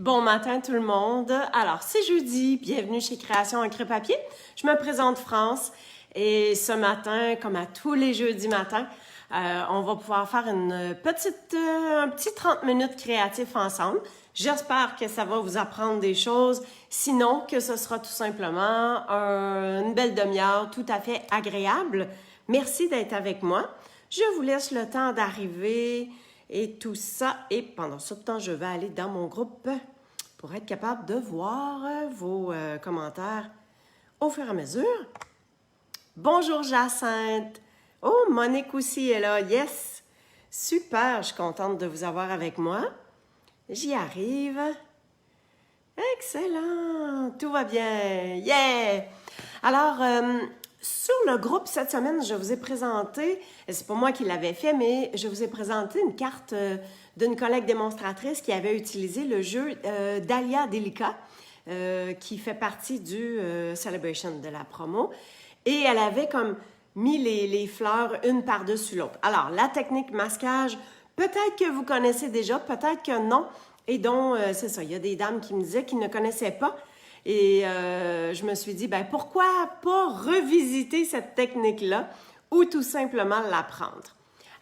Bon matin tout le monde. Alors, c'est jeudi, bienvenue chez Création Encre Papier. Je me présente France et ce matin, comme à tous les jeudis matins, on va pouvoir faire un petit 30 minutes créatif ensemble. J'espère que ça va vous apprendre des choses, sinon que ce sera tout simplement une belle demi-heure tout à fait agréable. Merci d'être avec moi. Je vous laisse le temps d'arriver et tout ça. Et pendant ce temps, je vais aller dans mon groupe pour être capable de voir vos commentaires au fur et à mesure. Bonjour Jacinthe. Oh, Monique aussi est là. Yes! Super, je suis contente de vous avoir avec moi. J'y arrive. Excellent! Tout va bien. Yeah! Alors, sur le groupe, cette semaine, je vous ai présenté, c'est pas moi qui l'avais fait, mais je vous ai présenté une carte d'une collègue démonstratrice qui avait utilisé le jeu Dahlia Delica, qui fait partie du Celebration de la promo. Et elle avait comme mis les fleurs une par-dessus l'autre. Alors, la technique masquage, peut-être que vous connaissez déjà, peut-être que non. Et donc, c'est ça, il y a des dames qui me disaient qu'ils ne connaissaient pas. Et je me suis dit, ben pourquoi pas revisiter cette technique-là ou tout simplement l'apprendre.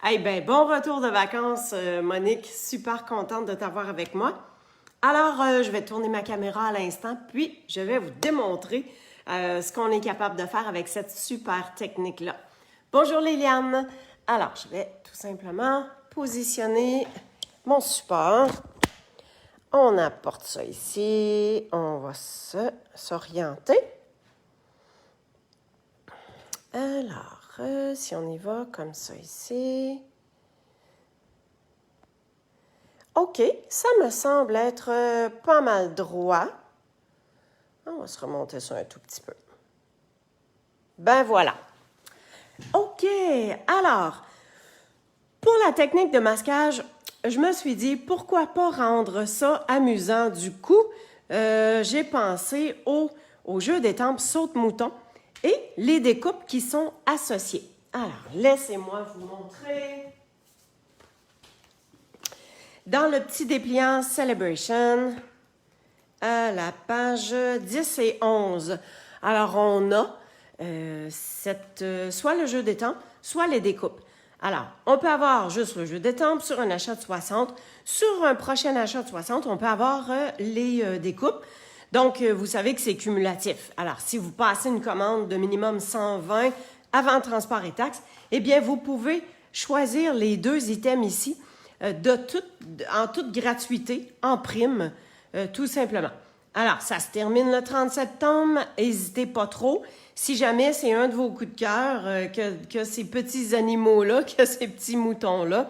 Eh bien, bon retour de vacances, Monique. Super contente de t'avoir avec moi. Alors, je vais tourner ma caméra à l'instant, puis je vais vous démontrer ce qu'on est capable de faire avec cette super technique-là. Bonjour Liliane. Alors, je vais tout simplement positionner mon support. On apporte ça ici, on va s'orienter. Alors, si on y va comme ça ici. OK, ça me semble être pas mal droit. On va se remonter ça un tout petit peu. Ben voilà. OK, alors, pour la technique de masquage, je me suis dit, pourquoi pas rendre ça amusant du coup? J'ai pensé au jeu d'étampes saute-mouton et les découpes qui sont associées. Alors, laissez-moi vous montrer. Dans le petit dépliant Celebration, à la page 10 et 11, alors on a soit le jeu d'étampes, soit les découpes. Alors, on peut avoir juste le jeu d'étampes sur un achat de 60. Sur un prochain achat de 60, on peut avoir les découpes. Donc, vous savez que c'est cumulatif. Alors, si vous passez une commande de minimum 120 avant transport et taxes, eh bien, vous pouvez choisir les deux items ici en toute gratuité, en prime, tout simplement. Alors, ça se termine le 30 septembre. N'hésitez pas trop. Si jamais c'est un de vos coups de cœur, que ces petits animaux-là, que ces petits moutons-là,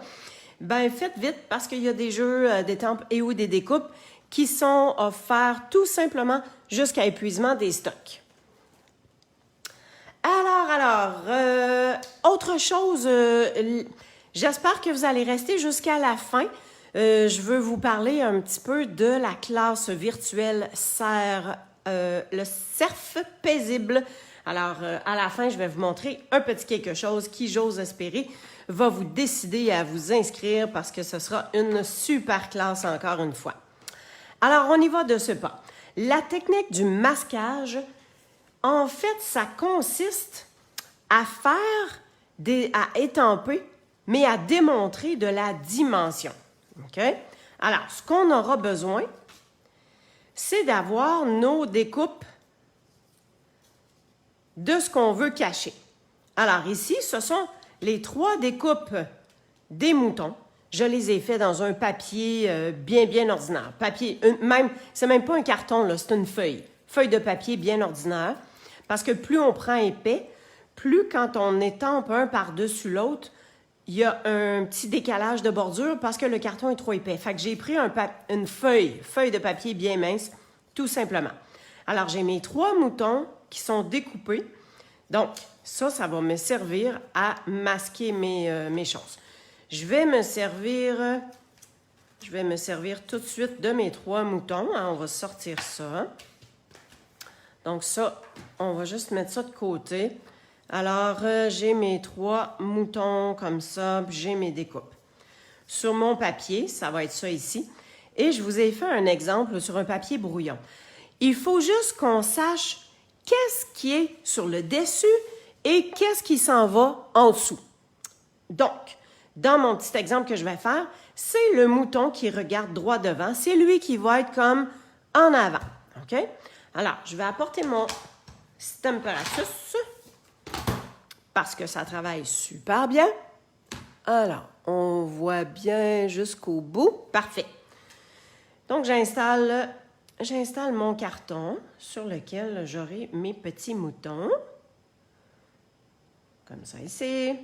ben faites vite parce qu'il y a des jeux d'étampes et ou des découpes qui sont offerts tout simplement jusqu'à épuisement des stocks. Alors, autre chose, j'espère que vous allez rester jusqu'à la fin. Je veux vous parler un petit peu de la classe virtuelle le CERF paisible. Alors, à la fin, je vais vous montrer un petit quelque chose qui, j'ose espérer, va vous décider à vous inscrire parce que ce sera une super classe encore une fois. Alors, on y va de ce pas. La technique du masquage, en fait, ça consiste à à étamper, mais à démontrer de la dimension. OK? Alors, ce qu'on aura besoin, c'est d'avoir nos découpes de ce qu'on veut cacher. Alors ici, ce sont les 3 découpes des moutons. Je les ai fait dans un papier bien ordinaire. C'est même pas un carton, là, c'est une feuille. Feuille de papier bien ordinaire. Parce que plus on prend épais, plus quand on étampe un par-dessus l'autre, il y a un petit décalage de bordure parce que le carton est trop épais. Fait que j'ai pris une feuille de papier bien mince, tout simplement. Alors, j'ai mes 3 moutons qui sont découpés. Donc, ça va me servir à masquer mes choses. Je vais me servir tout de suite de mes 3 moutons. On va sortir ça. Donc, ça, on va juste mettre ça de côté. Alors, j'ai mes 3 moutons comme ça, j'ai mes découpes. Sur mon papier, ça va être ça ici. et je vous ai fait un exemple sur un papier brouillon. Il faut juste qu'on sache qu'est-ce qui est sur le dessus et qu'est-ce qui s'en va en dessous. Donc, dans mon petit exemple que je vais faire, c'est le mouton qui regarde droit devant. C'est lui qui va être comme en avant. OK? Alors, je vais apporter mon Stemperatus parce que ça travaille super bien. Alors, on voit bien jusqu'au bout. Parfait. Donc, j'installe mon carton sur lequel j'aurai mes petits moutons. Comme ça ici.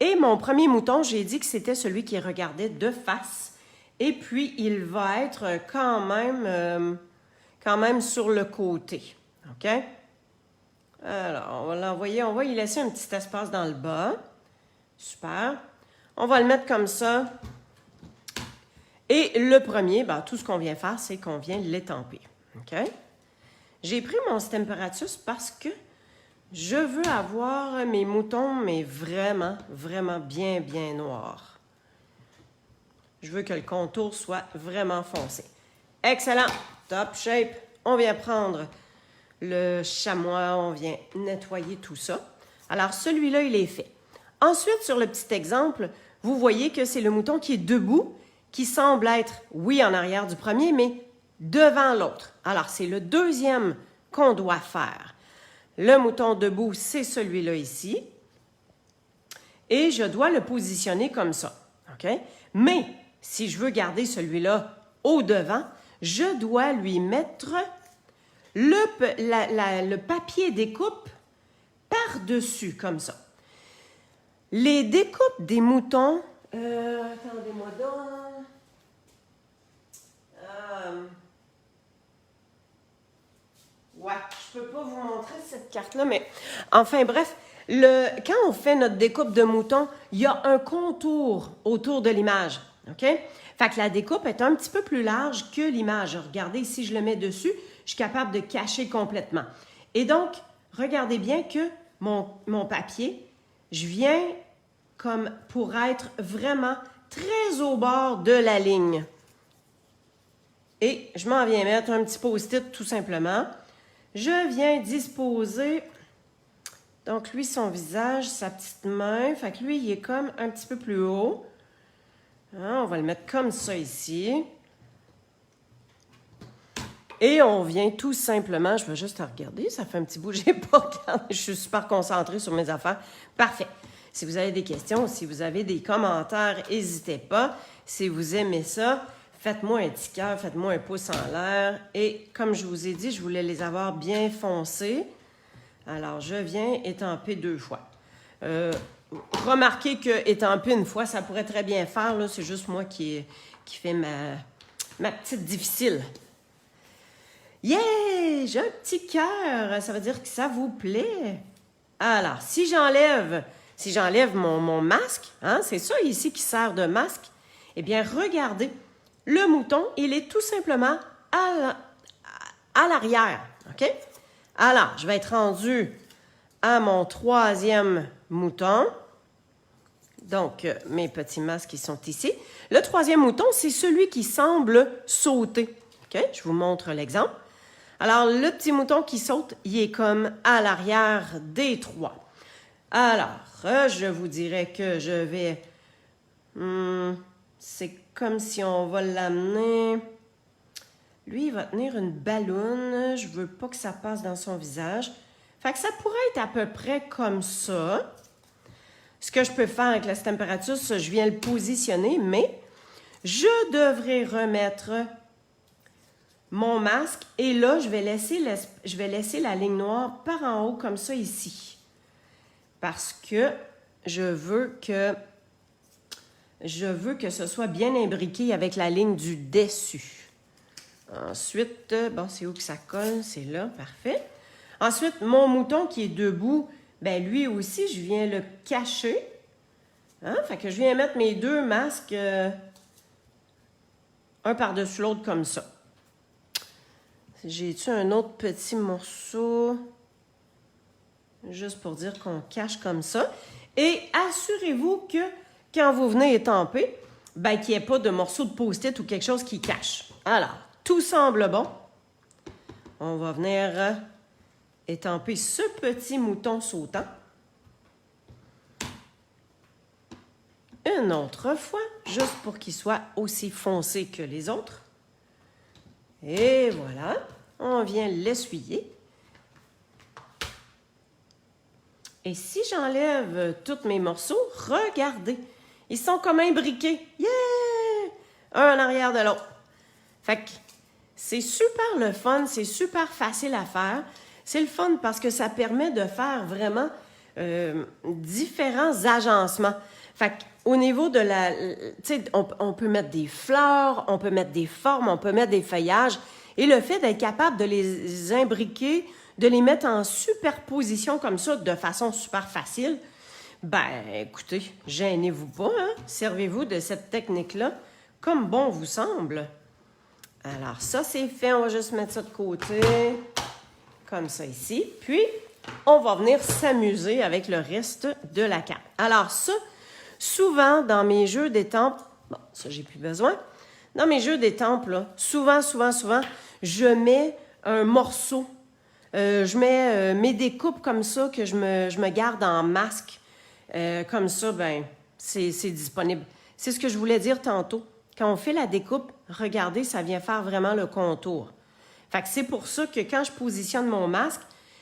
Et mon premier mouton, j'ai dit que c'était celui qui regardait de face. Et puis, il va être quand même sur le côté. OK? Alors, on va l'envoyer. On va y laisser un petit espace dans le bas. Super. On va le mettre comme ça. Et le premier, ben, tout ce qu'on vient faire, c'est qu'on vient l'étamper. OK? J'ai pris mon Stemperatus parce que je veux avoir mes moutons, mais vraiment, vraiment bien, bien noirs. Je veux que le contour soit vraiment foncé. Excellent! Top shape! On vient prendre le chamois, on vient nettoyer tout ça. Alors, celui-là, il est fait. Ensuite, sur le petit exemple, vous voyez que c'est le mouton qui est debout, qui semble être, oui, en arrière du premier, mais devant l'autre. Alors, c'est le deuxième qu'on doit faire. Le mouton debout, c'est celui-là ici. Et je dois le positionner comme ça. OK? Mais, si je veux garder celui-là au devant, je dois lui mettre le papier découpe par-dessus, comme ça. Les découpes des moutons... attendez-moi donc... ouais, je peux pas vous montrer cette carte-là, mais... Enfin, bref, quand on fait notre découpe de mouton, il y a un contour autour de l'image, OK? Fait que la découpe est un petit peu plus large que l'image. Regardez, si je le mets dessus, je suis capable de cacher complètement. Et donc, regardez bien que mon papier, je viens comme pour être vraiment très au bord de la ligne. Et je m'en viens mettre un petit post-it tout simplement. Je viens disposer, donc lui, son visage, sa petite main, fait que lui, il est comme un petit peu plus haut. Hein, on va le mettre comme ça ici. Et on vient tout simplement, je vais juste regarder, ça fait un petit bout, j'ai pas regardé, je suis super concentrée sur mes affaires. Parfait. Si vous avez des questions, si vous avez des commentaires, n'hésitez pas. Si vous aimez ça, faites-moi un petit cœur, faites-moi un pouce en l'air. Et comme je vous ai dit, je voulais les avoir bien foncés. Alors, je viens étamper 2 fois. Remarquez que étamper une fois, ça pourrait très bien faire. Là, c'est juste moi qui fais ma petite difficile. Yeah! J'ai un petit cœur. Ça veut dire que ça vous plaît. Alors, si j'enlève mon masque, hein, c'est ça ici qui sert de masque, eh bien, regardez, le mouton, il est tout simplement à l'arrière. OK? Alors, je vais être rendu à mon 3e mouton. Donc, mes petits masques, ils sont ici. Le 3e mouton, c'est celui qui semble sauter. OK? Je vous montre l'exemple. Alors, le petit mouton qui saute, il est comme à l'arrière des 3. Alors, je vous dirais que je vais... c'est comme si on va l'amener... Lui, il va tenir une balloune. Je veux pas que ça passe dans son visage. Fait que ça pourrait être à peu près comme ça. Ce que je peux faire avec la Stemperatus, je viens le positionner, mais je devrais remettre mon masque. Et là, je vais laisser la ligne noire par en haut comme ça ici. Parce que je veux que ce soit bien imbriqué avec la ligne du dessus. Ensuite, bon, c'est où que ça colle? C'est là, parfait. Ensuite, mon mouton qui est debout, ben lui aussi, je viens le cacher. Hein? Fait que je viens mettre mes 2 masques un par-dessus l'autre comme ça. J'ai-tu un autre petit morceau? Juste pour dire qu'on cache comme ça. Et assurez-vous que quand vous venez étamper, ben, qu'il n'y ait pas de morceau de post-it ou quelque chose qui cache. Alors, tout semble bon. On va venir étamper ce petit mouton sautant. Une autre fois, juste pour qu'il soit aussi foncé que les autres. Et voilà, on vient l'essuyer. Et si j'enlève tous mes morceaux, regardez, ils sont comme imbriqués. Yeah! Un en arrière de l'autre. Fait que c'est super le fun, c'est super facile à faire. C'est le fun parce que ça permet de faire vraiment différents agencements. Fait qu'au niveau de la... Tu sais, on peut mettre des fleurs, on peut mettre des formes, on peut mettre des feuillages. Et le fait d'être capable de les imbriquer, de les mettre en superposition comme ça, de façon super facile, ben, écoutez, gênez-vous pas, hein? Servez-vous de cette technique-là comme bon vous semble. Alors, ça, c'est fait. On va juste mettre ça de côté, comme ça ici. Puis, on va venir s'amuser avec le reste de la carte. Alors, ça, souvent, dans mes jeux d'étampes, bon, ça, j'ai plus besoin. Dans mes jeux d'étampes, là, souvent, je mets un morceau. Je mets mes découpes comme ça que je me garde en masque. Comme ça, ben, c'est disponible. C'est ce que je voulais dire tantôt. Quand on fait la découpe, regardez, ça vient faire vraiment le contour. Fait que c'est pour ça que quand je positionne mon masque,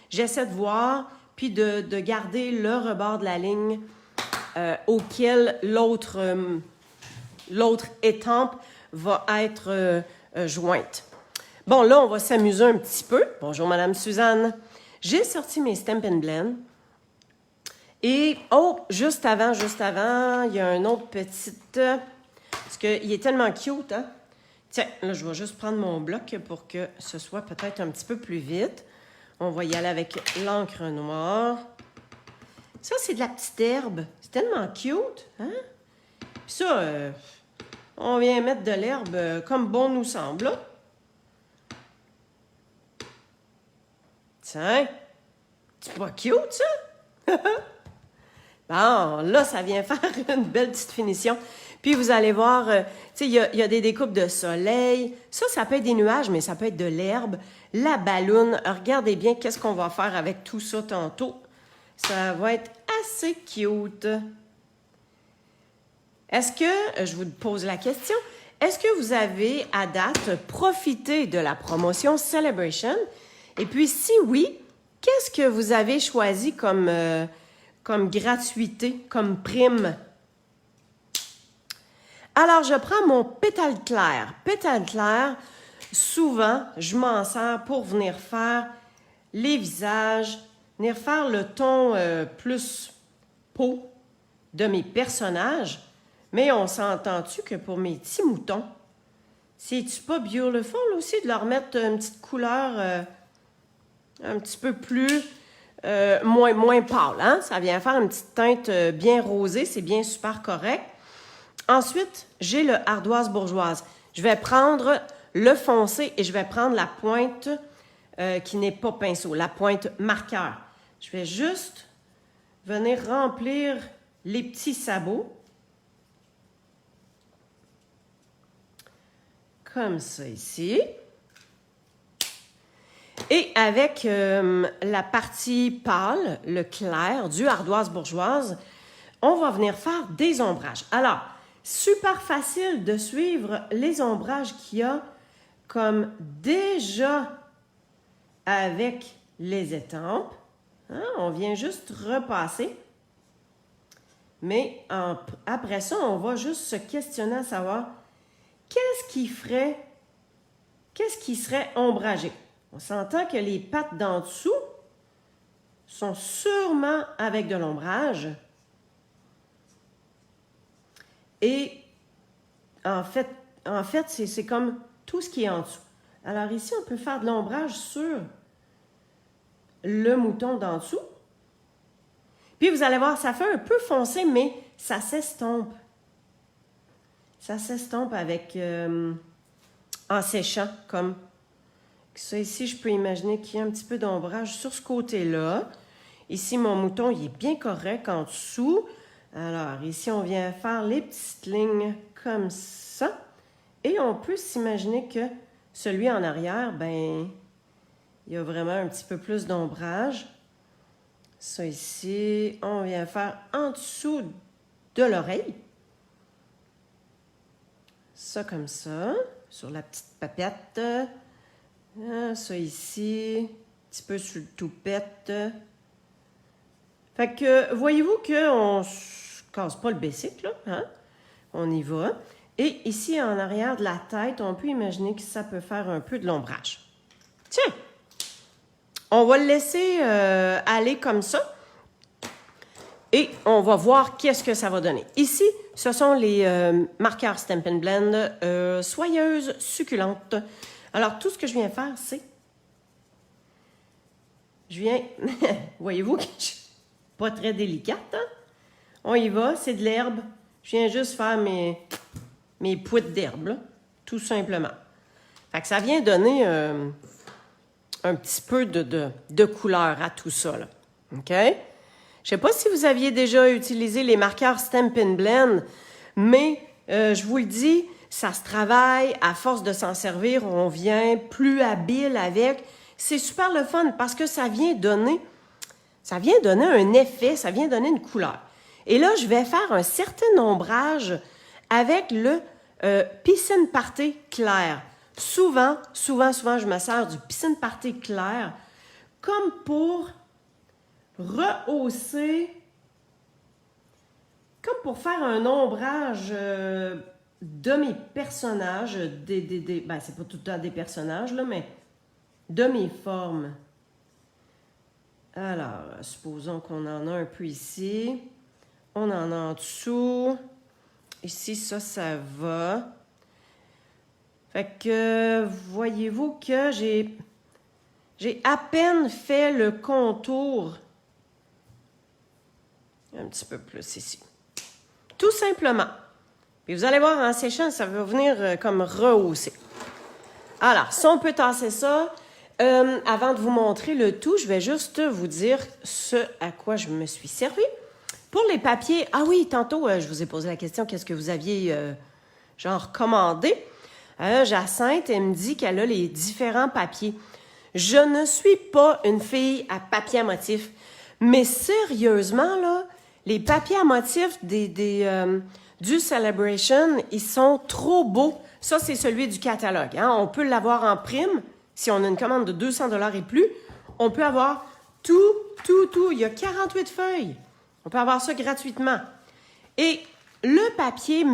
j'essaie de voir puis de garder le rebord de la ligne auquel l'autre étampe va être jointe. Bon, là, on va s'amuser un petit peu. Bonjour, Madame Suzanne. J'ai sorti mes Stampin' Blend. Et, oh, juste avant, il y a un autre petit... parce qu'il est tellement cute, hein? Tiens, là, je vais juste prendre mon bloc pour que ce soit peut-être un petit peu plus vite. On va y aller avec l'encre noire. Ça, c'est de la petite herbe. C'est tellement cute, hein? Puis ça, on vient mettre de l'herbe comme bon nous semble, là. Tiens, c'est pas cute, ça? Bon, là, ça vient faire une belle petite finition. Puis, vous allez voir, tu sais, il y a des découpes de soleil. Ça peut être des nuages, mais ça peut être de l'herbe. La balloune. Regardez bien qu'est-ce qu'on va faire avec tout ça tantôt. Ça va être assez cute. Est-ce que, je vous pose la question, est-ce que vous avez, à date, profité de la promotion Celebration? Et puis, si oui, qu'est-ce que vous avez choisi comme gratuité, comme prime? Alors, je prends mon pétale clair. Pétale clair, souvent, je m'en sers pour venir faire les visages, venir faire le ton plus peau de mes personnages. Mais on s'entend-tu que pour mes petits moutons, c'est-tu pas beautiful aussi de leur mettre une petite couleur un petit peu plus... moins pâle, hein? Ça vient faire une petite teinte bien rosée, c'est bien super correct. Ensuite, j'ai le ardoise bourgeoise. Je vais prendre le foncé et je vais prendre la pointe qui n'est pas pinceau, la pointe marqueur. Je vais juste venir remplir les petits sabots. Comme ça ici. Et avec la partie pâle, le clair du ardoise bourgeoise, on va venir faire des ombrages. Alors, super facile de suivre les ombrages qu'il y a comme déjà avec les étampes. Hein? On vient juste repasser. Mais après ça, on va juste se questionner à savoir qu'est-ce qui serait ombragé. On s'entend que les pattes d'en dessous sont sûrement avec de l'ombrage. Et en fait c'est comme tout ce qui est en dessous. Alors ici, on peut faire de l'ombrage sur le mouton d'en dessous. Puis vous allez voir, ça fait un peu foncé, mais ça s'estompe. Ça s'estompe avec... en séchant, comme... Ça ici, je peux imaginer qu'il y a un petit peu d'ombrage sur ce côté-là. Ici, mon mouton, il est bien correct en dessous. Alors, ici, on vient faire les petites lignes comme ça. Et on peut s'imaginer que celui en arrière, ben, il y a vraiment un petit peu plus d'ombrage. Ça ici, on vient faire en dessous de l'oreille. Ça comme ça, sur la petite papette. Ça ici, un petit peu sur le toupette. Fait que, voyez-vous qu'on ne se casse pas le basic, là, hein? On y va. Et ici, en arrière de la tête, on peut imaginer que ça peut faire un peu de l'ombrage. Tiens! On va le laisser aller comme ça. Et on va voir qu'est-ce que ça va donner. Ici, ce sont les marqueurs Stampin' Blend soyeuses, succulentes. Alors, tout ce que je viens faire, c'est... Je viens... Voyez-vous que je suis pas très délicate, hein? On y va, c'est de l'herbe. Je viens juste faire mes poutres d'herbe, là, tout simplement. Fait que ça vient donner un petit peu de couleur à tout ça, là. OK? Je ne sais pas si vous aviez déjà utilisé les marqueurs Stampin' Blend, mais je vous le dis, ça se travaille. À force de s'en servir, on vient plus habile avec. C'est super le fun parce que ça vient donner un effet, ça vient donner une couleur. Et là, je vais faire un certain ombrage avec le Piscine Party clair. Souvent, je me sers du Piscine Party clair comme pour rehausser, comme pour faire un ombrage de mes personnages, ben, c'est pas tout le temps des personnages, là, mais de mes formes. Alors, supposons qu'on en a un peu ici. On en a en dessous. Ici, ça va. Fait que, voyez-vous que j'ai à peine fait le contour. Un petit peu plus ici. Tout simplement. Puis vous allez voir, en séchant, ça va venir comme rehausser. Alors, si on peut tasser ça, avant de vous montrer le tout, je vais juste vous dire ce à quoi je me suis servi. Pour les papiers, ah oui, tantôt, je vous ai posé la question, qu'est-ce que vous aviez, genre, commandé? Jacinthe, elle me dit qu'elle a les différents papiers. Je ne suis pas une fille à papier à motif, mais sérieusement, là, les papiers à motif du Celebration, ils sont trop beaux. Ça, c'est celui du catalogue. Hein? On peut l'avoir en prime. Si on a une commande de 200 $ et plus, on peut avoir tout. Il y a 48 feuilles. On peut avoir ça gratuitement. Et le papier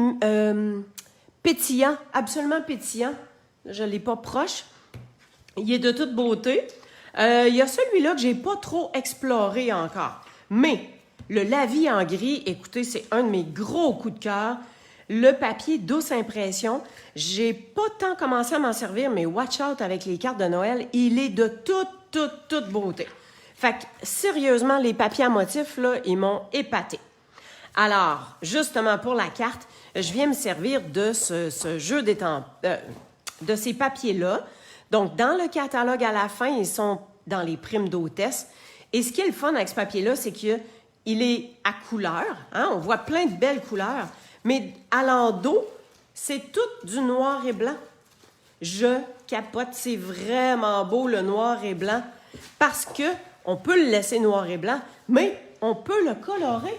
pétillant, absolument pétillant, je ne l'ai pas proche, il est de toute beauté. Il y a celui-là que je n'ai pas trop exploré encore. Mais le Lavis en gris, écoutez, c'est un de mes gros coups de cœur. Le papier douce impression, j'ai pas tant commencé à m'en servir, mais watch out avec les cartes de Noël, il est de toute beauté. Fait que, sérieusement, les papiers à motifs, là, ils m'ont épaté. Alors, justement, pour la carte, je viens me servir de ce jeu de ces papiers-là. Donc, dans le catalogue à la fin, ils sont dans les primes d'hôtesse. Et ce qui est le fun avec ce papier-là, c'est qu'il est à couleur. Hein? On voit plein de belles couleurs. Mais à l'endos, c'est tout du noir et blanc. Je capote, c'est vraiment beau le noir et blanc parce que on peut le laisser noir et blanc, mais on peut le colorer.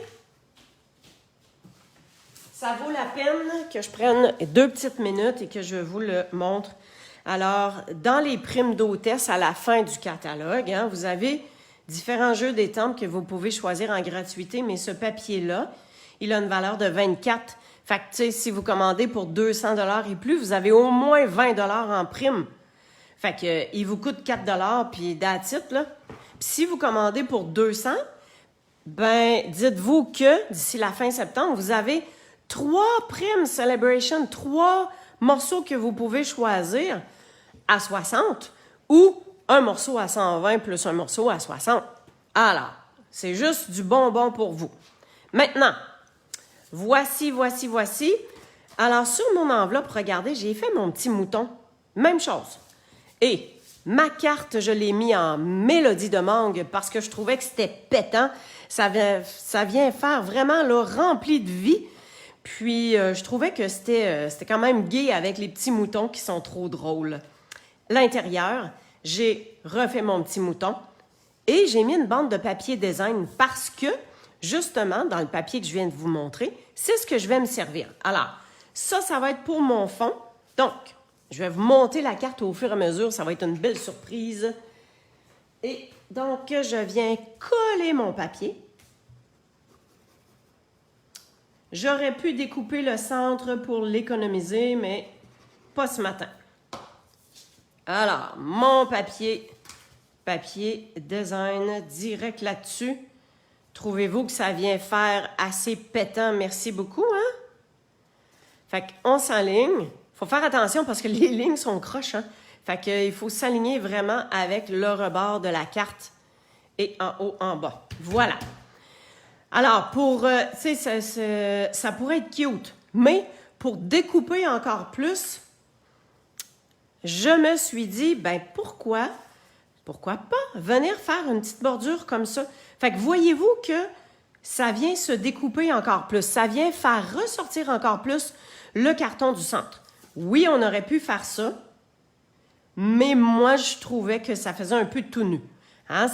Ça vaut la peine que je prenne 2 petites minutes et que je vous le montre. Alors, dans les primes d'hôtesse à la fin du catalogue, hein, vous avez différents jeux d'étampes que vous pouvez choisir en gratuité, mais ce papier-là, il a une valeur de 24. Fait que, tu sais, si vous commandez pour 200 $ et plus, vous avez au moins 20 $ en prime. Fait que, il vous coûte 4 $, puis that's it, là. Puis si vous commandez pour 200, ben, dites-vous que d'ici la fin septembre, vous avez 3 primes Celebration, 3 morceaux que vous pouvez choisir à 60 ou un morceau à 120 plus un morceau à 60. Alors, c'est juste du bonbon pour vous. Maintenant, voici. Alors, sur mon enveloppe, regardez, j'ai fait mon petit mouton. Même chose. Et Ma carte, je l'ai mis en mélodie de mangue parce que je trouvais que c'était pétant. Ça vient faire vraiment là, rempli de vie. Puis, je trouvais que c'était quand même gai avec les petits moutons qui sont trop drôles. L'intérieur, j'ai refait mon petit mouton et j'ai mis une bande de papier design parce que, justement, dans le papier que je viens de vous montrer, c'est ce que je vais me servir. Alors, ça va être pour mon fond. Donc, je vais vous monter la carte au fur et à mesure. Ça va être une belle surprise. Et donc, je viens coller mon papier. J'aurais pu découper le centre pour l'économiser, mais pas ce matin. Alors, mon papier design direct là-dessus. Trouvez-vous que ça vient faire assez pétant? Merci beaucoup, hein? Fait qu'on s'enligne. Faut faire attention parce que les lignes sont croches, hein? Fait qu'il faut s'aligner vraiment avec le rebord de la carte et en haut, en bas. Voilà. Alors, tu sais, ça pourrait être cute, mais pour découper encore plus, je me suis dit, ben pourquoi pas venir faire une petite bordure comme ça? Fait que voyez-vous que ça vient se découper encore plus, ça vient faire ressortir encore plus le carton du centre. Oui, on aurait pu faire ça, mais moi, je trouvais que ça faisait un peu tout nu. Hein?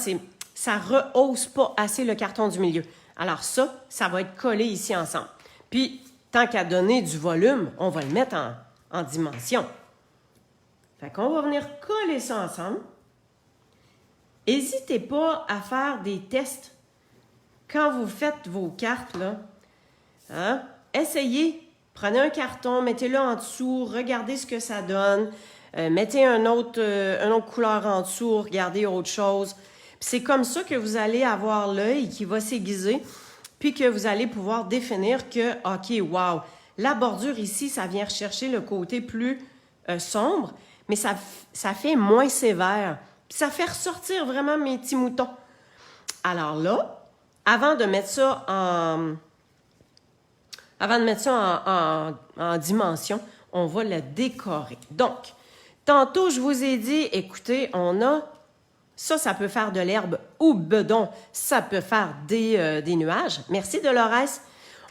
Ça rehausse pas assez le carton du milieu. Alors ça va être collé ici ensemble. Puis, tant qu'à donner du volume, on va le mettre en dimension. Fait qu'on va venir coller ça ensemble. N'hésitez pas à faire des tests quand vous faites vos cartes, là. Hein? Essayez, prenez un carton, mettez-le en dessous, regardez ce que ça donne. Mettez une autre couleur en dessous, regardez autre chose. C'est comme ça que vous allez avoir l'œil qui va s'aiguiser, puis que vous allez pouvoir définir que, OK, wow, la bordure ici, ça vient rechercher le côté plus sombre, mais ça fait moins sévère. Puis ça fait ressortir vraiment mes petits moutons. Alors là, avant de mettre ça en dimension, on va le décorer. Donc, tantôt, je vous ai dit, écoutez, on a... Ça peut faire de l'herbe ou bedon. Ça peut faire des nuages. Merci, Dolores.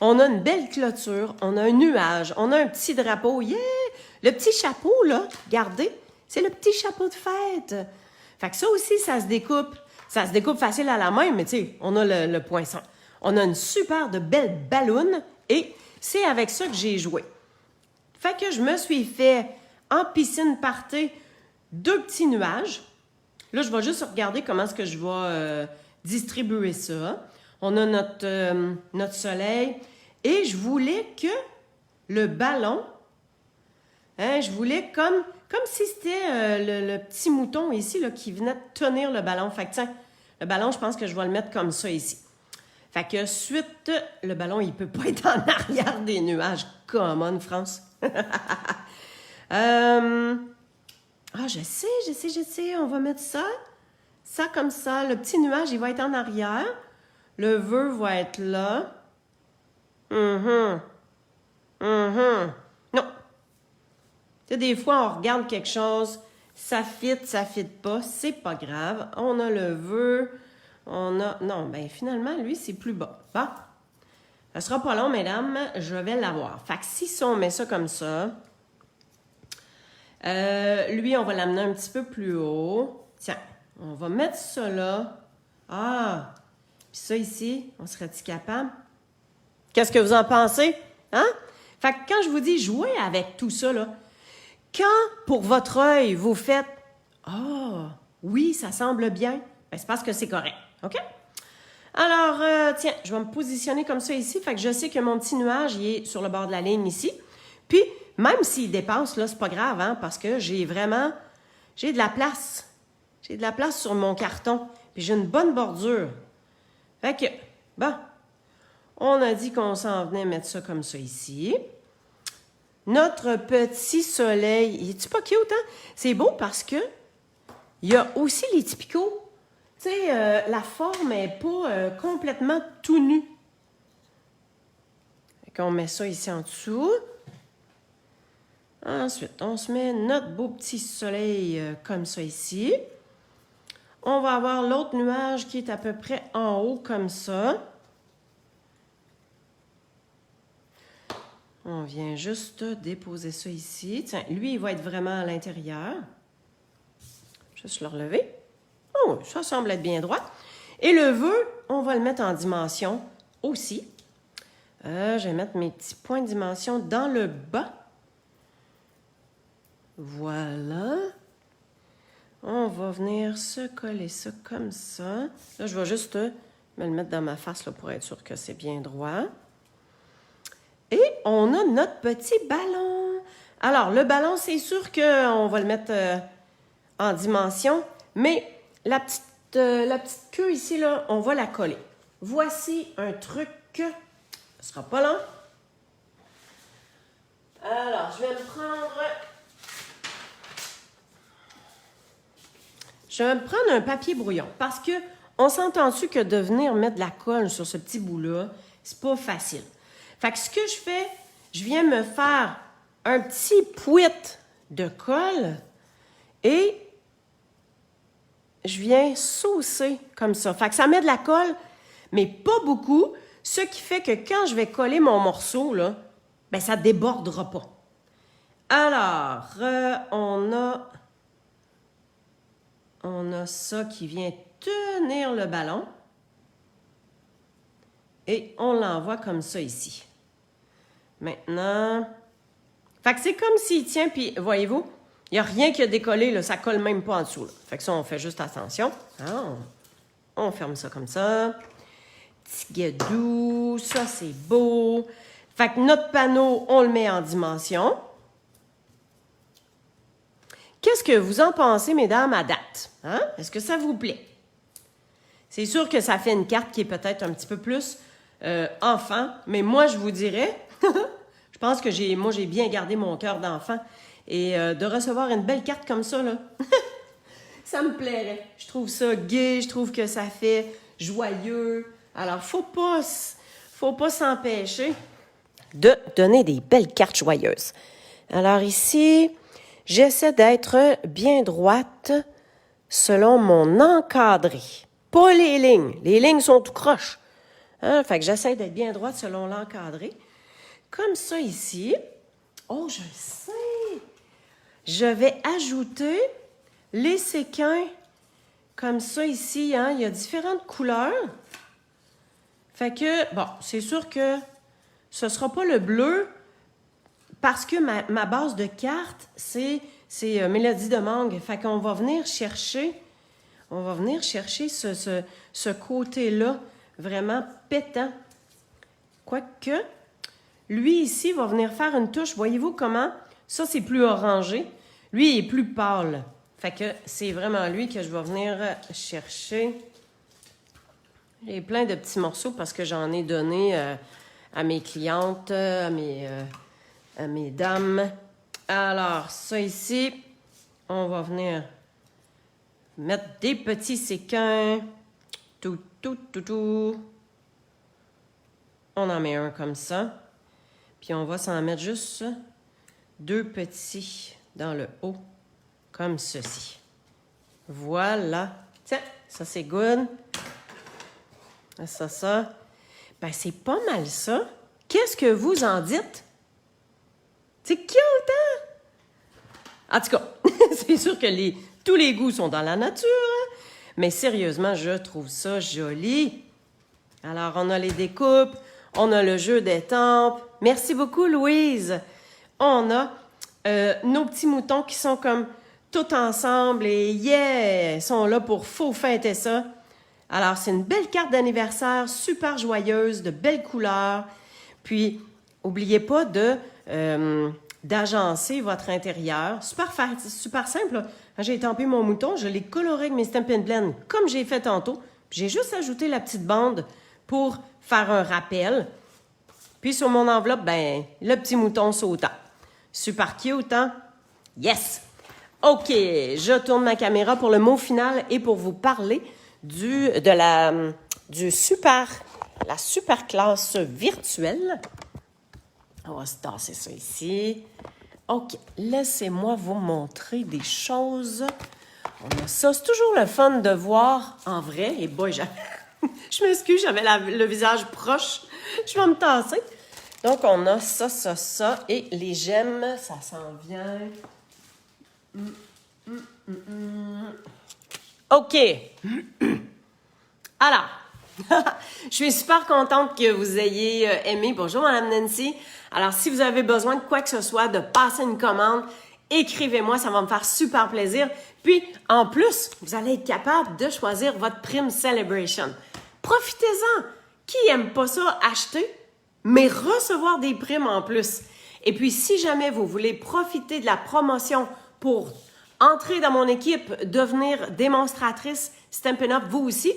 On a une belle clôture. On a un nuage. On a un petit drapeau. Yeah! Le petit chapeau, là, regardez, c'est le petit chapeau de fête. Fait que ça aussi, ça se découpe. Ça se découpe facile à la main, mais tu sais, on a le poinçon. On a une super de belle balloune et c'est avec ça que j'ai joué. Fait que je me suis fait, en piscine party, 2 petits nuages. Là, je vais juste regarder comment est-ce que je vais distribuer ça. On a notre soleil. Et je voulais que le ballon, hein, je voulais comme si c'était le petit mouton ici là, qui venait de tenir le ballon. Fait que tiens, le ballon, je pense que je vais le mettre comme ça ici. Fait que suite, le ballon, il peut pas être en arrière des nuages. Come on, France. Je sais. On va mettre ça. Ça comme ça. Le petit nuage, il va être en arrière. Le vœu va être là. Non. Tu sais, des fois, on regarde quelque chose. Ça fit pas. C'est pas grave. On a le vœu. Non, ben finalement, lui, c'est plus bas. Bon. Ça sera pas long, mesdames. Je vais l'avoir. Fait que si on met ça comme ça... lui, on va l'amener un petit peu plus haut. Tiens, on va mettre ça là. Ah! Puis ça ici, on serait-tu capable? Qu'est-ce que vous en pensez? Hein? Fait que quand je vous dis jouer avec tout ça, là, quand pour votre œil, vous faites ah, oui, ça semble bien, ben, c'est parce que c'est correct. OK? Alors, tiens, je vais me positionner comme ça ici. Fait que je sais que mon petit nuage, il est sur le bord de la ligne ici. Puis, même s'il dépasse, là, c'est pas grave, hein, parce que j'ai de la place. J'ai de la place sur mon carton. Puis j'ai une bonne bordure. Fait que, bon, on a dit qu'on s'en venait mettre ça comme ça ici. Notre petit soleil, il est-tu pas cute, hein? C'est beau parce que il y a aussi les petits picots. Tu sais, la forme n'est pas complètement tout nue. Fait qu'on met ça ici en dessous. Ensuite, on se met notre beau petit soleil comme ça ici. On va avoir l'autre nuage qui est à peu près en haut comme ça. On vient juste déposer ça ici. Tiens, lui, il va être vraiment à l'intérieur. Juste le relever. Oh, oui, ça semble être bien droit. Et le vœu, on va le mettre en dimension aussi. Je vais mettre mes petits points de dimension dans le bas. Voilà. On va venir se coller ça comme ça. Là, je vais juste me le mettre dans ma face là, pour être sûr que c'est bien droit. Et on a notre petit ballon. Alors, le ballon, c'est sûr qu'on va le mettre en dimension, mais la petite queue ici, là, on va la coller. Voici un truc, ce sera pas long. Alors, je vais me prendre un papier brouillon parce que on s'entend-tu que de venir mettre de la colle sur ce petit bout-là, c'est pas facile. Fait que ce que je fais, je viens me faire un petit pouit de colle et je viens saucer comme ça. Fait que ça met de la colle, mais pas beaucoup, ce qui fait que quand je vais coller mon morceau, là, ben ça débordera pas. Alors, on a ça qui vient tenir le ballon. Et on l'envoie comme ça ici. Maintenant, fait que c'est comme s'il tient, puis voyez-vous, il n'y a rien qui a décollé, là, ça ne colle même pas en dessous. Là. Fait que ça, on fait juste attention. Ah, on ferme ça comme ça. Petit guédou, ça c'est beau. Fait que notre panneau, on le met en dimension. Qu'est-ce que vous en pensez, mesdames, à date? Hein? Est-ce que ça vous plaît? C'est sûr que ça fait une carte qui est peut-être un petit peu plus enfant, mais moi, je vous dirais, je pense que j'ai bien gardé mon cœur d'enfant. Et de recevoir une belle carte comme ça, là, ça me plairait. Je trouve ça gai, je trouve que ça fait joyeux. Alors, faut pas s'empêcher de donner des belles cartes joyeuses. Alors ici, j'essaie d'être bien droite selon mon encadré. Pas les lignes. Les lignes sont tout croches. Hein? Fait que j'essaie d'être bien droite selon l'encadré. Comme ça ici. Oh, je le sais. Je vais ajouter les séquins comme ça ici. Hein? Il y a différentes couleurs. Fait que, bon, c'est sûr que ce ne sera pas le bleu parce que ma base de carte, c'est Mélodie de Mangue. Fait qu'on va venir chercher ce côté-là vraiment pétant. Quoique, lui ici va venir faire une touche. Voyez-vous comment? Ça, c'est plus orangé. Lui, il est plus pâle. Fait que c'est vraiment lui que je vais venir chercher. J'ai plein de petits morceaux parce que j'en ai donné à mes clientes, à mes dames. Alors, ça ici, on va venir mettre des petits séquins. Tout. On en met un comme ça. Puis on va s'en mettre juste 2 petits dans le haut, comme ceci. Voilà. Tiens, ça c'est good. Ça. Ben, c'est pas mal ça. Qu'est-ce que vous en dites? C'est cute, hein? En tout cas, c'est sûr que tous les goûts sont dans la nature, hein? Mais sérieusement, je trouve ça joli. Alors, on a les découpes, on a le jeu d'étampes. Merci beaucoup, Louise. On a nos petits moutons qui sont comme tout ensemble et ils sont là pour fêter ça. Alors, c'est une belle carte d'anniversaire, super joyeuse, de belles couleurs. Puis, n'oubliez pas d'agencer votre intérieur. Super simple. Là. Quand j'ai étampé mon mouton, je l'ai coloré avec mes Stampin' Blend, comme j'ai fait tantôt. J'ai juste ajouté la petite bande pour faire un rappel. Puis, sur mon enveloppe, ben, le petit mouton sautant. Super cute, hein? Yes! OK, je tourne ma caméra pour le mot final et pour vous parler la super classe virtuelle. On va se tasser ça ici. OK, laissez-moi vous montrer des choses. On a ça. C'est toujours le fun de voir en vrai. Et boy, je m'excuse, j'avais le visage proche. Je vais me tasser. Donc, on a ça. Et les gemmes, ça s'en vient. OK. Alors, je suis super contente que vous ayez aimé. Bonjour, Madame Nancy. Alors, si vous avez besoin de quoi que ce soit, de passer une commande, écrivez-moi, ça va me faire super plaisir. Puis, en plus, vous allez être capable de choisir votre prime Celebration. Profitez-en. Qui aime pas ça, acheter, mais recevoir des primes en plus? Et puis, si jamais vous voulez profiter de la promotion pour entrer dans mon équipe, devenir démonstratrice Stampin' Up, vous aussi,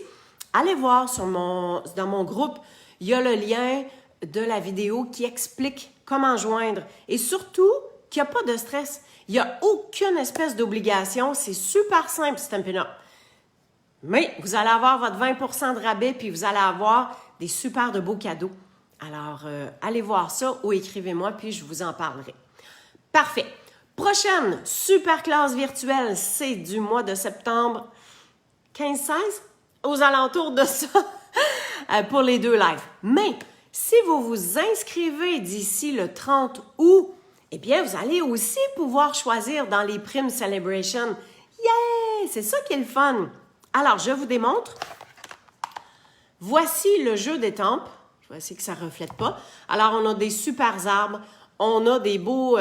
allez voir dans mon groupe, il y a le lien de la vidéo qui explique comment joindre. Et surtout, qu'il n'y a pas de stress. Il n'y a aucune espèce d'obligation. C'est super simple, Stampin' Up. Mais vous allez avoir votre 20% de rabais, puis vous allez avoir des super de beaux cadeaux. Alors, allez voir ça ou écrivez-moi, puis je vous en parlerai. Parfait. Prochaine super classe virtuelle, c'est du mois de septembre 15-16, aux alentours de ça, pour les 2 lives. Mais si vous vous inscrivez d'ici le 30 août, eh bien, vous allez aussi pouvoir choisir dans les primes Celebration. Yeah! C'est ça qui est le fun. Alors, je vous démontre. Voici le jeu d'étampes. Je vais essayer que ça ne reflète pas. Alors, on a des super arbres. On a des beaux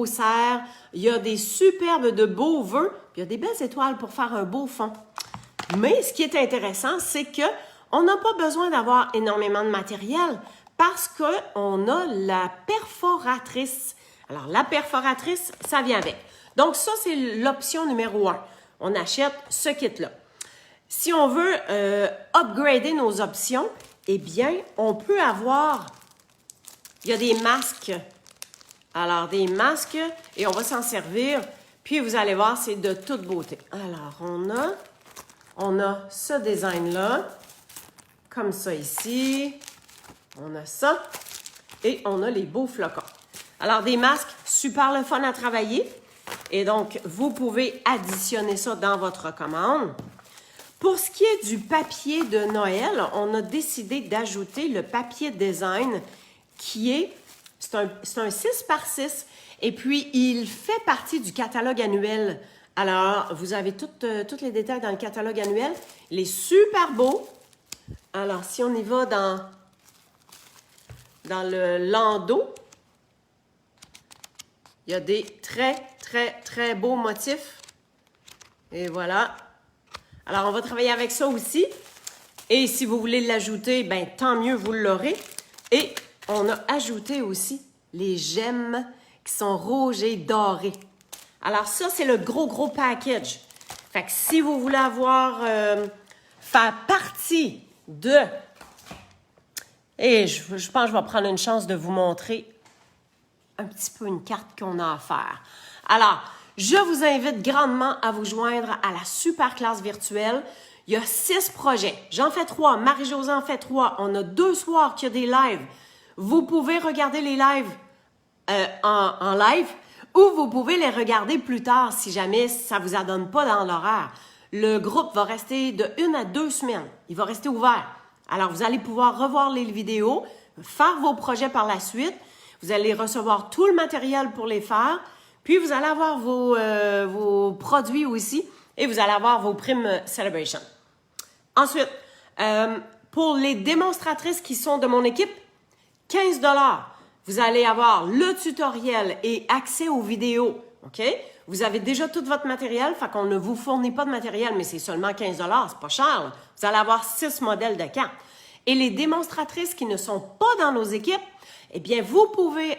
cerfs. Il y a des superbes de beaux vœux. Puis il y a des belles étoiles pour faire un beau fond. Mais ce qui est intéressant, c'est qu'on n'a pas besoin d'avoir énormément de matériel parce qu'on a la perforatrice. Alors, la perforatrice, ça vient avec. Donc, ça, c'est l'option numéro 1. On achète ce kit-là. Si on veut upgrader nos options, eh bien, on peut avoir... Il y a des masques. Alors, des masques, et on va s'en servir. Puis, vous allez voir, c'est de toute beauté. Alors, on a ce design-là, comme ça ici. On a ça. Et on a les beaux flocons. Alors, des masques, super le fun à travailler. Et donc, vous pouvez additionner ça dans votre commande. Pour ce qui est du papier de Noël, on a décidé d'ajouter le papier design qui est, c'est un 6 par 6 et puis il fait partie du catalogue annuel. Alors, vous avez tous les détails dans le catalogue annuel. Il est super beau. Alors, si on y va dans le landau, il y a des très beaux motifs. Et voilà. Alors, on va travailler avec ça aussi. Et si vous voulez l'ajouter, ben tant mieux, vous l'aurez. Et on a ajouté aussi les gemmes qui sont rouges et dorées. Alors, ça, c'est le gros package. Fait que si vous voulez faire partie de... Et je pense que je vais prendre une chance de vous montrer un petit peu une carte qu'on a à faire. Alors, je vous invite grandement à vous joindre à la super classe virtuelle. Il y a 6 projets. J'en fais 3. Marie-Josée en fait 3. On a 2 soirs qu'il y a des lives. Vous pouvez regarder les lives en live ou vous pouvez les regarder plus tard si jamais ça ne vous adonne pas dans l'horaire. Le groupe va rester de 1 à 2 semaines. Il va rester ouvert. Alors, vous allez pouvoir revoir les vidéos, faire vos projets par la suite. Vous allez recevoir tout le matériel pour les faire. Puis, vous allez avoir vos produits aussi et vous allez avoir vos primes Celebration. Ensuite, pour les démonstratrices qui sont de mon équipe, 15 $. Vous allez avoir le tutoriel et accès aux vidéos. OK? Vous avez déjà tout votre matériel, fait qu'on ne vous fournit pas de matériel, mais c'est seulement 15 $, c'est pas cher. Là. Vous allez avoir 6 modèles de cartes. Et les démonstratrices qui ne sont pas dans nos équipes, eh bien, vous pouvez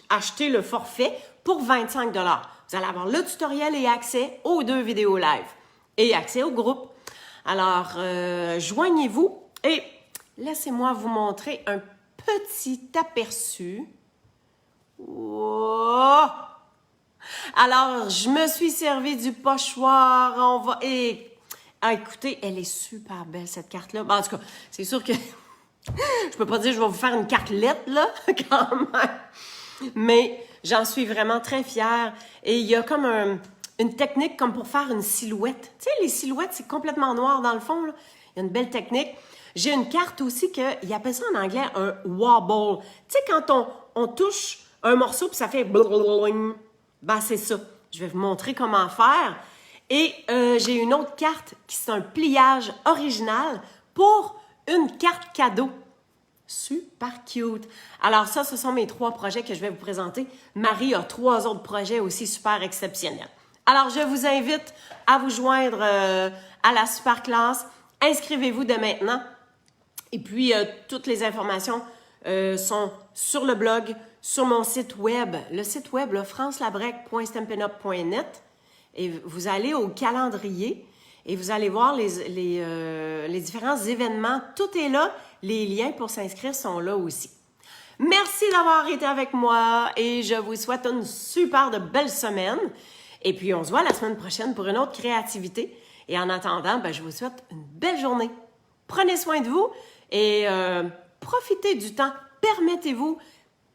acheter le forfait pour 25 $. Vous allez avoir le tutoriel et accès aux 2 vidéos live et accès au groupe. Alors, joignez-vous et laissez-moi vous montrer un petit aperçu. Oh! Alors, je me suis servi du pochoir. Écoutez, elle est super belle, cette carte-là. En tout cas, c'est sûr que je peux pas dire que je vais vous faire une carte lettre, là, quand même. Mais J'en suis vraiment très fière. Et il y a comme une technique comme pour faire une silhouette. Tu sais, les silhouettes, c'est complètement noir dans le fond, là. Il y a une belle technique. J'ai une carte aussi qu'ils appellent ça en anglais un wobble. Tu sais, quand on touche un morceau puis ça fait blablabla, ben c'est ça. Je vais vous montrer comment faire. Et j'ai une autre carte qui c'est un pliage original pour une carte cadeau. Super cute. Alors ça, ce sont mes 3 projets que je vais vous présenter. Marie a 3 autres projets aussi super exceptionnels. Alors, je vous invite à vous joindre à la super classe. Inscrivez-vous dès maintenant. Et puis, toutes les informations sont sur le blog, sur mon site web. Le site web, francelabrec.stampinup.net. Et vous allez au calendrier et vous allez voir les différents événements. Tout est là. Les liens pour s'inscrire sont là aussi. Merci d'avoir été avec moi et je vous souhaite une super de belle semaine. Et puis, on se voit la semaine prochaine pour une autre créativité. Et en attendant, ben, je vous souhaite une belle journée. Prenez soin de vous et profitez du temps. Permettez-vous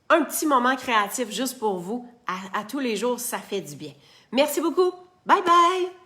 un petit moment créatif juste pour vous. À tous les jours, ça fait du bien. Merci beaucoup. Bye bye!